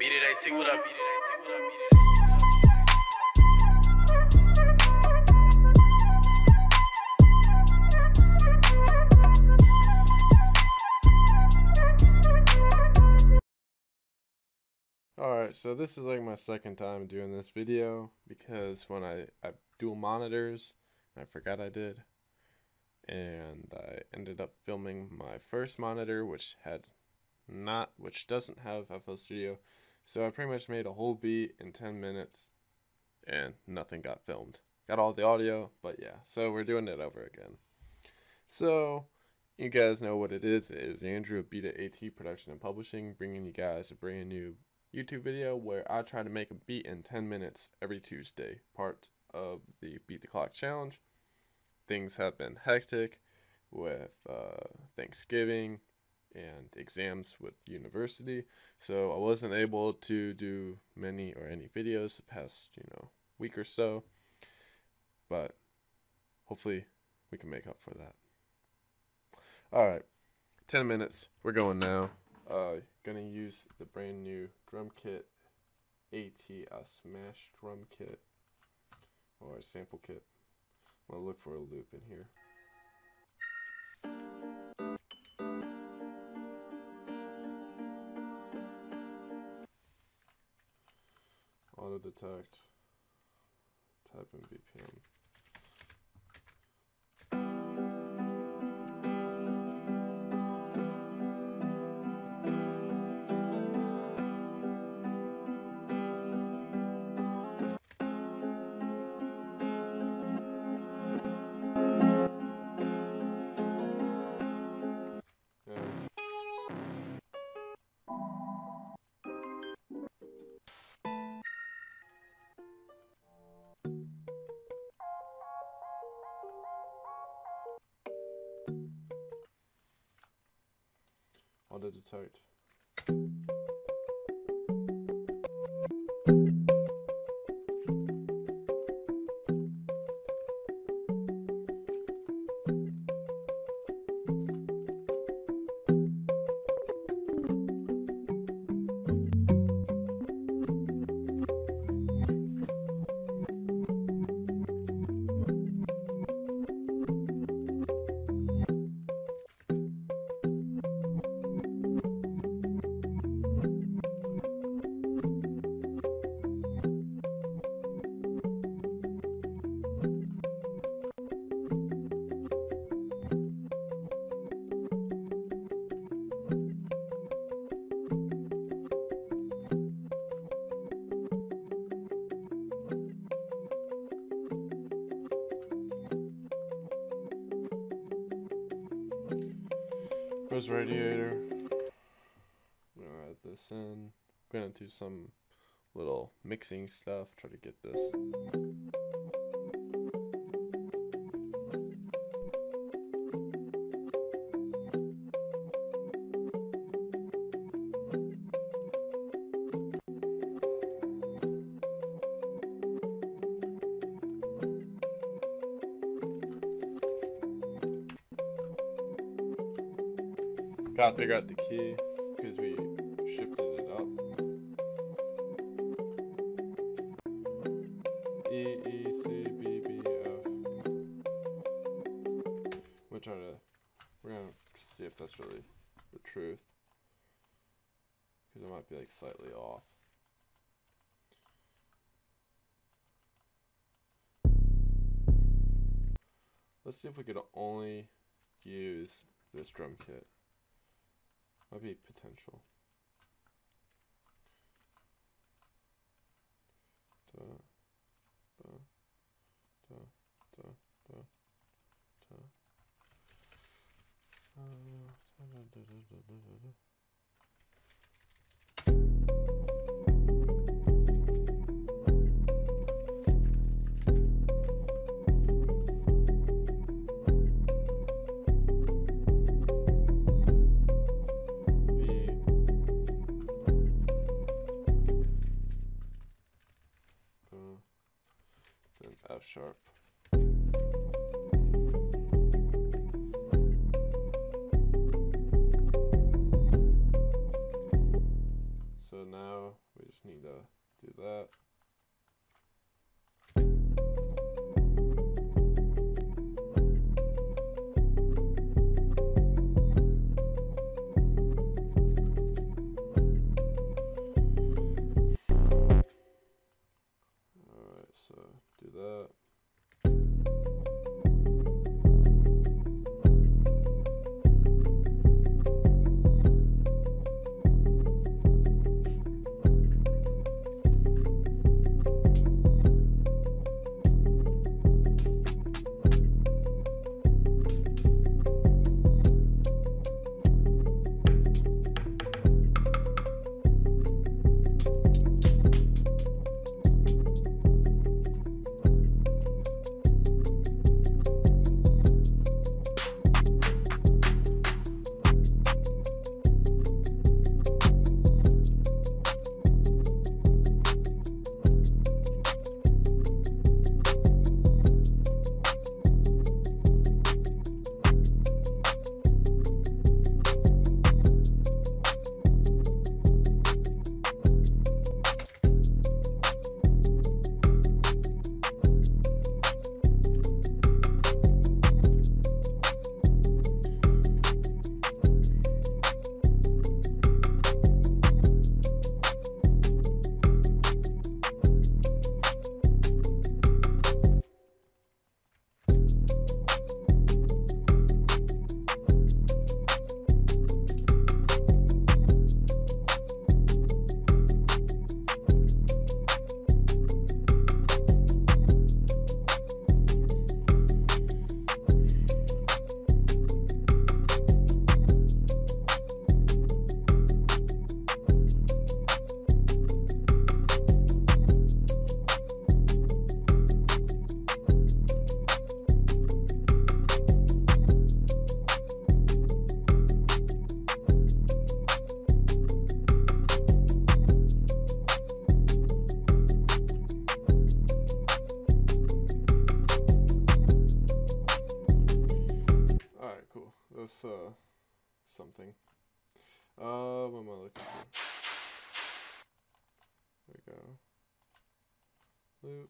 Beat It AT, what up? Beat It AT, what up? Beat It Alright, so this is like my second time doing this video because when I have dual monitors, I forgot I did, and I ended up filming my first monitor which doesn't have FL Studio, so I pretty much made a whole beat in 10 minutes and nothing got filmed. Got all the audio, but yeah, so we're doing it over again. So you guys know what it is. It is Andrew of Beat It AT Production and Publishing, bringing you guys a brand new YouTube video where I try to make a beat in 10 minutes every Tuesday, part of the Beat the Clock challenge. Things have been hectic with Thanksgiving and exams with university, so I wasn't able to do many or any videos the past week or so, but hopefully we can make up for that. Alright, 10 minutes, we're going now. Gonna use the brand new drum kit, a smash drum kit, or a sample kit. I'm gonna look for a loop in here. Auto detect, type in BPM. Auto detect. Goes radiator. I'm gonna add this in. I'm gonna do some little mixing stuff, try to get this. Gotta figure out the key because we shifted it up. E, E, C, B, B, F. We're gonna see if that's really the truth, because it might be like slightly off. Let's see if we could only use this drum kit. Might be potential. F sharp. So now we just need to do that. Alright, so do that. That's something. What am I looking for? There we go. Loop.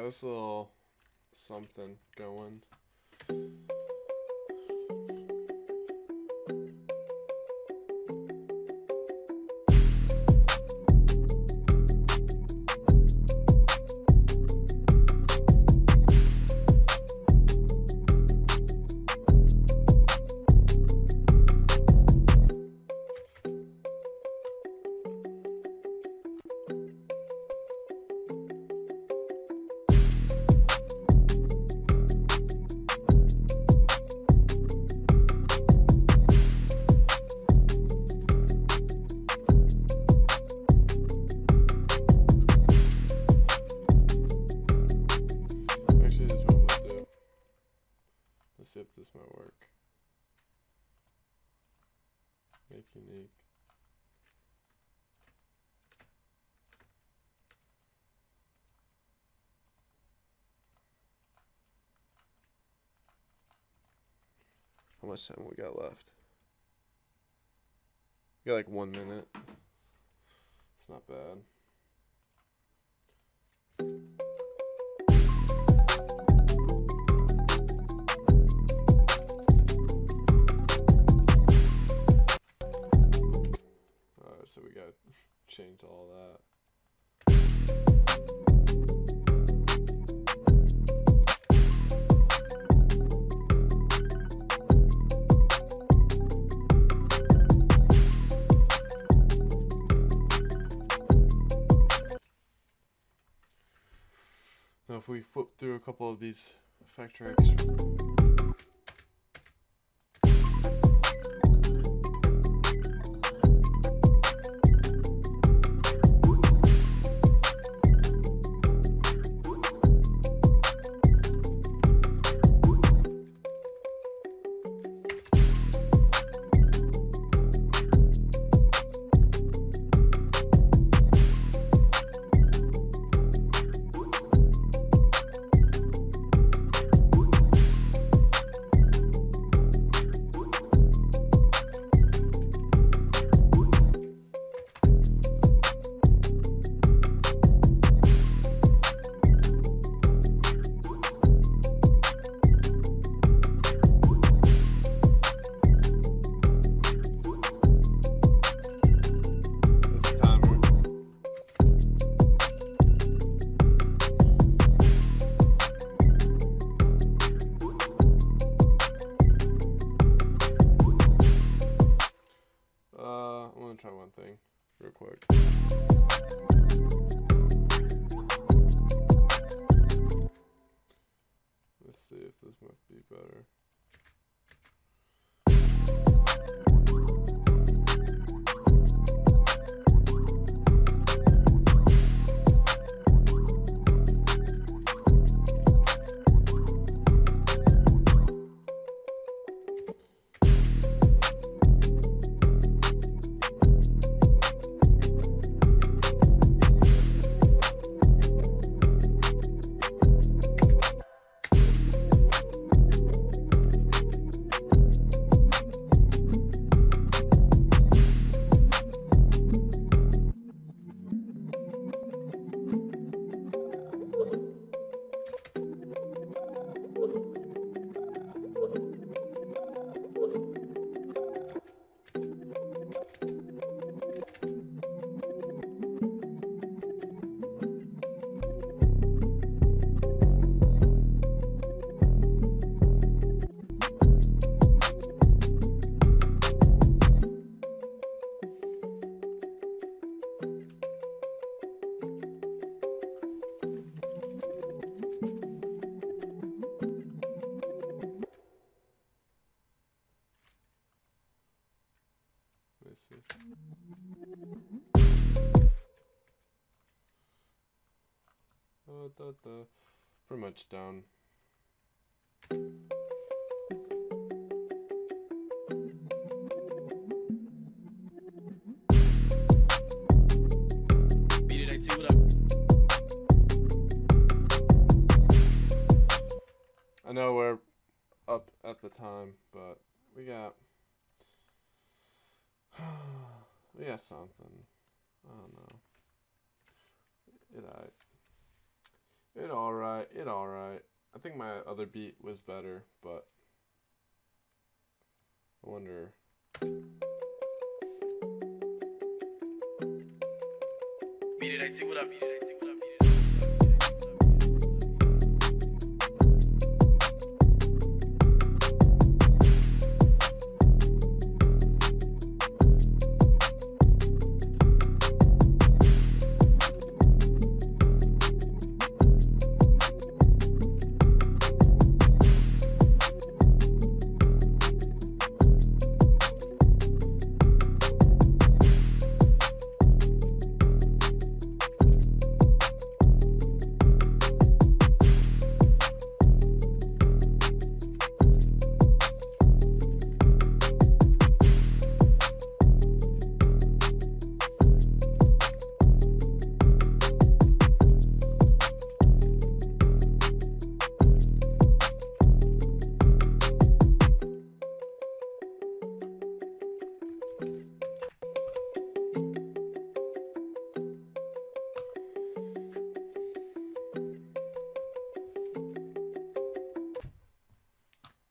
This little something going. See if this might work. Make unique. How much time we got left? We got like 1 minute. It's not bad. So we got to change all that. Now if we flip through a couple of these effect tracks. I'm gonna try one thing real quick. Let's see if this might be better. Pretty much down. Beat It AT, what up? I know we're up at the time, but we got something. I don't know. It alright. I think my other beat was better, but I wonder. Beat It AT, what up? Beat It AT, what up?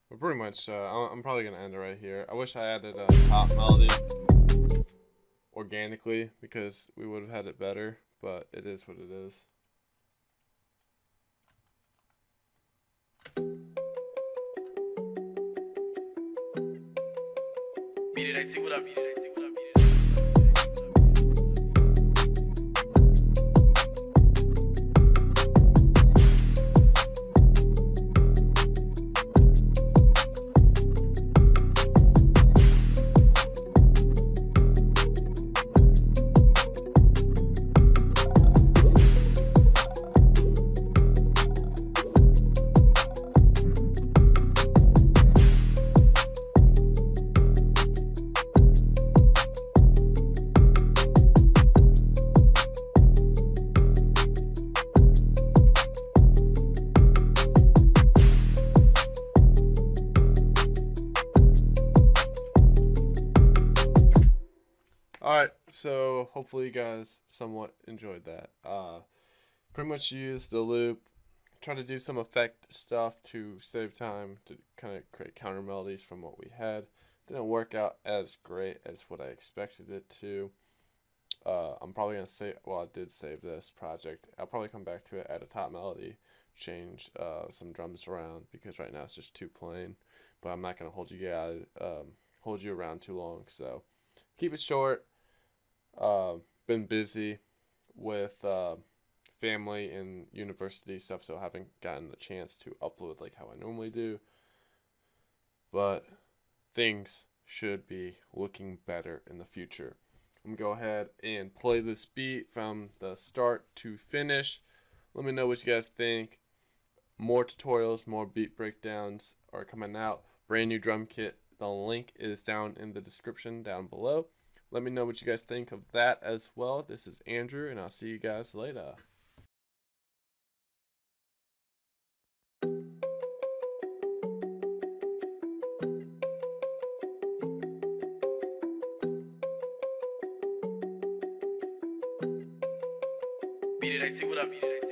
But pretty much, I'm probably gonna end it right here. I wish I added a top melody organically because we would have had it better, but it is what it is. Beat it AT, what up, beat it AT, what up, beat it. Alright, so hopefully you guys somewhat enjoyed that. Pretty much used the loop, try to do some effect stuff to save time, to kind of create counter melodies from what we had. Didn't work out as great as what I expected it to. I'm probably going to save, well, I did save this project. I'll probably come back to it, add a top melody, change some drums around, because right now it's just too plain. But I'm not going to hold you guys, hold you around too long, so keep it short. Been busy with family and university stuff, so I haven't gotten the chance to upload like how I normally do. But things should be looking better in the future. I'm gonna go ahead and play this beat from the start to finish. Let me know what you guys think. More tutorials, more beat breakdowns are coming out. Brand new drum kit. The link is down in the description down below. Let me know what you guys think of that as well. This is Andrew, and I'll see you guys later. Beat it AT, what up, beat it AT.